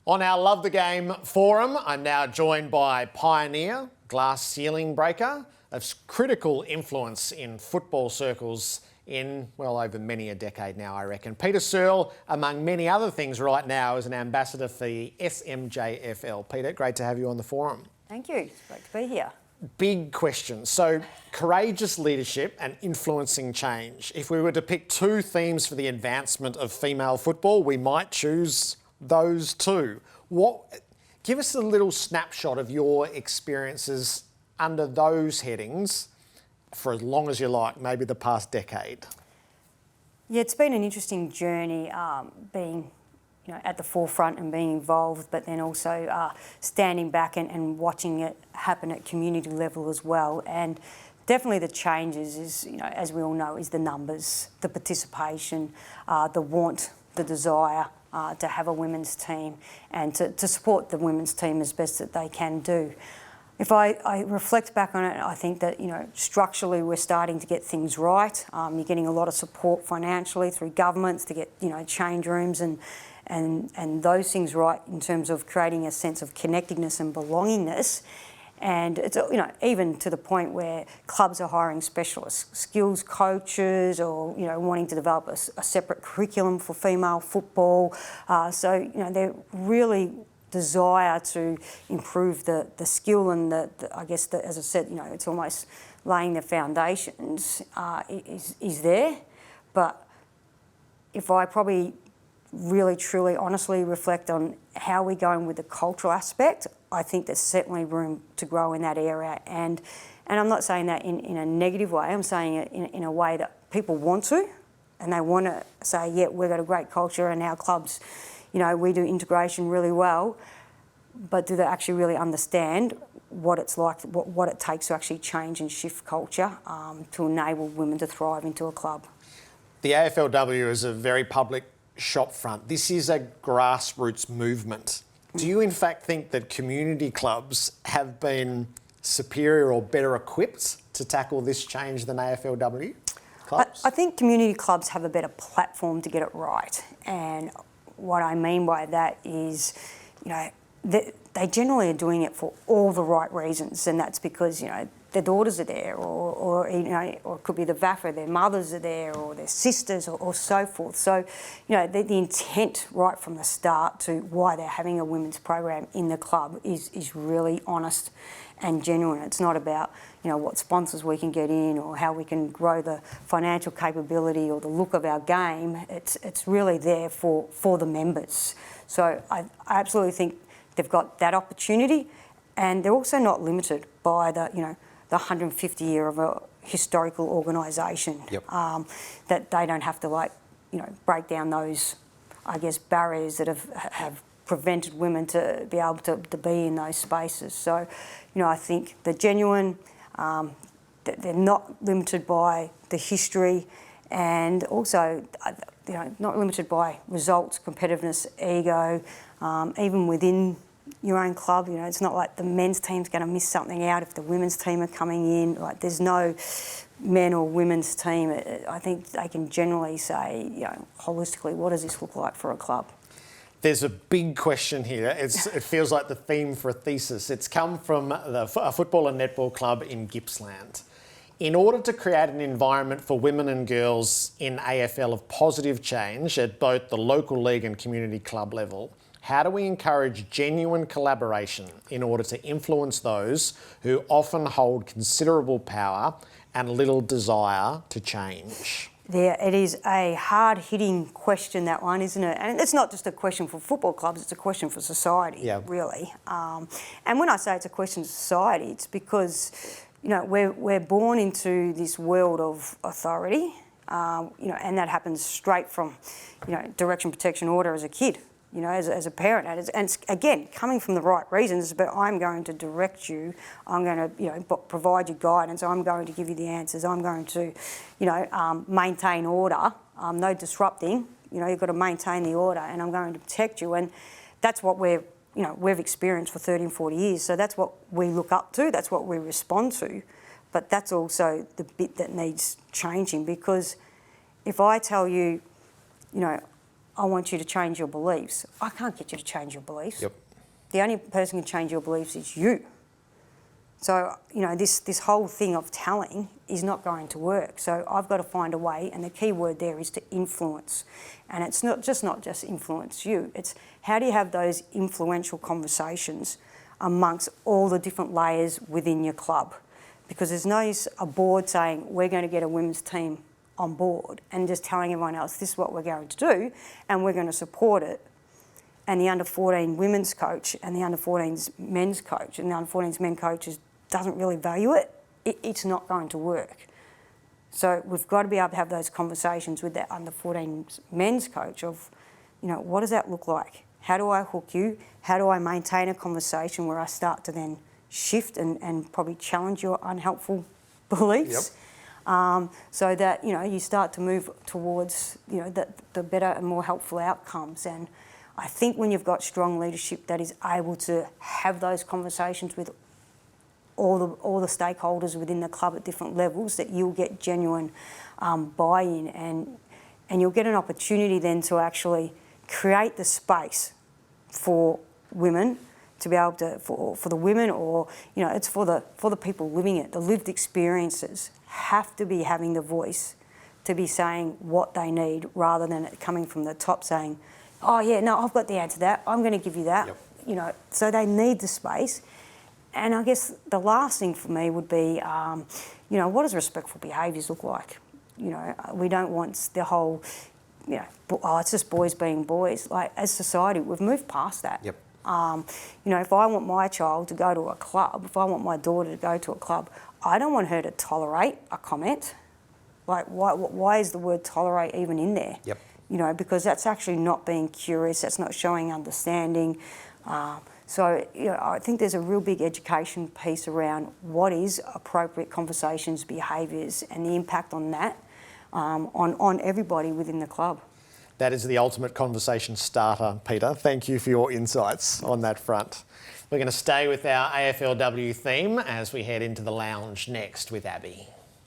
On our Love the Game forum, I'm now joined by pioneer, glass ceiling breaker, of critical influence in football circles in, well, over many a decade now, I reckon. Peta Searle, among many other things right now, is an ambassador for the SMJFL. Peta, great to have you on the forum. Thank you. It's great to be here. Big question. So, courageous leadership and influencing change. If we were to pick two themes for the advancement of female football, we might choose those two. Give us a little snapshot of your experiences under those headings for as long as you like, maybe the past decade. Yeah, it's been an interesting journey being at the forefront and being involved, but then also standing back and watching it happen at community level as well. And definitely the changes is, as we all know, is the numbers, the participation, the want, the desire to have a women's team and to support the women's team as best that they can do. If I reflect back on it, I think that structurally we're starting to get things right. You're getting a lot of support financially through governments to get change rooms and those things right in terms of creating a sense of connectedness and belongingness. And it's even to the point where clubs are hiring specialists, skills coaches, or wanting to develop a separate curriculum for female football. So they're really desire to improve the skill and I guess as I said, it's almost laying the foundations is there. But if I probably really, truly, honestly reflect on how we're going with the cultural aspect, I think there's certainly room to grow in that area. And I'm not saying that in a negative way, I'm saying it in a way that people want to, and they want to say, yeah, we've got a great culture and our clubs, we do integration really well, but do they actually really understand what it's like, what it takes to actually change and shift culture to enable women to thrive into a club? The AFLW is a very public shop front. This is a grassroots movement. Do you in fact think that community clubs have been superior or better equipped to tackle this change than AFLW clubs? I think community clubs have a better platform to get it right. And what I mean by that is, they generally are doing it for all the right reasons, and that's because, their daughters are there, or it could be the VAFA, their mothers are there, or their sisters, or so forth. So, the intent right from the start to why they're having a women's program in the club is really honest and genuine. It's not about, what sponsors we can get in or how we can grow the financial capability or the look of our game. It's really there for the members. So I absolutely think they've got that opportunity, and they're also not limited by the 150 year of a historical organisation. Yep. That they don't have to break down those, I guess, barriers that have prevented women to be able to be in those spaces. So, I think they're genuine, they're not limited by the history, and also, not limited by results, competitiveness, ego, even within your own club. It's not like the men's team's going to miss something out if the women's team are coming in. There's no men or women's team. I think they can generally say, holistically, what does this look like for a club? There's a big question here. It feels like the theme for a thesis. It's come from a football and netball club in Gippsland. In order to create an environment for women and girls in AFL of positive change at both the local league and community club level, how do we encourage genuine collaboration in order to influence those who often hold considerable power and little desire to change? Yeah, it is a hard-hitting question, that one, isn't it? And it's not just a question for football clubs, it's a question for society, really. And when I say it's a question for society, it's because, we're born into this world of authority, and that happens straight from, direction, protection, order as a kid. As a parent, and again, coming from the right reasons, but I'm going to direct you, I'm going to, provide you guidance, I'm going to give you the answers, I'm going to, maintain order, no disrupting, you've got to maintain the order, and I'm going to protect you, and that's what we've experienced for 30 and 40 years, so that's what we look up to, that's what we respond to, but that's also the bit that needs changing, because if I tell you, I want you to change your beliefs. I can't get you to change your beliefs. Yep. The only person who can change your beliefs is you. So, this whole thing of telling is not going to work. So I've got to find a way, and the key word there is to influence. And it's not just influence you, it's how do you have those influential conversations amongst all the different layers within your club? Because there's no use a board saying, we're going to get a women's team on board and just telling everyone else, this is what we're going to do, and we're going to support it. And the under-14 women's coach and the under-14s men's coach and the under-14s men coaches doesn't really value it, it's not going to work. So we've got to be able to have those conversations with that under-14 men's coach of, what does that look like? How do I hook you? How do I maintain a conversation where I start to then shift and probably challenge your unhelpful beliefs? Yep. So that, you start to move towards, the better and more helpful outcomes. And I think when you've got strong leadership that is able to have those conversations with all the stakeholders within the club at different levels, that you'll get genuine buy-in, and you'll get an opportunity then to actually create the space for women to be able to, for the women, or it's for the people living it. The lived experiences have to be having the voice to be saying what they need, rather than it coming from the top saying, oh yeah, no, I've got the answer to that, I'm going to give you that. Yep. So they need the space. And I guess the last thing for me would be, what does respectful behaviours look like? We don't want the whole, it's just boys being boys. Like, as society, we've moved past that. Yep. If I want my child to go to a club, if I want my daughter to go to a club, I don't want her to tolerate a comment. Like, why is the word tolerate even in there? Yep. Because that's actually not being curious, that's not showing understanding. So I think there's a real big education piece around what is appropriate conversations, behaviours, and the impact on that on everybody within the club. That is the ultimate conversation starter, Peter. Thank you for your insights on that front. We're going to stay with our AFLW theme as we head into the lounge next with Abby.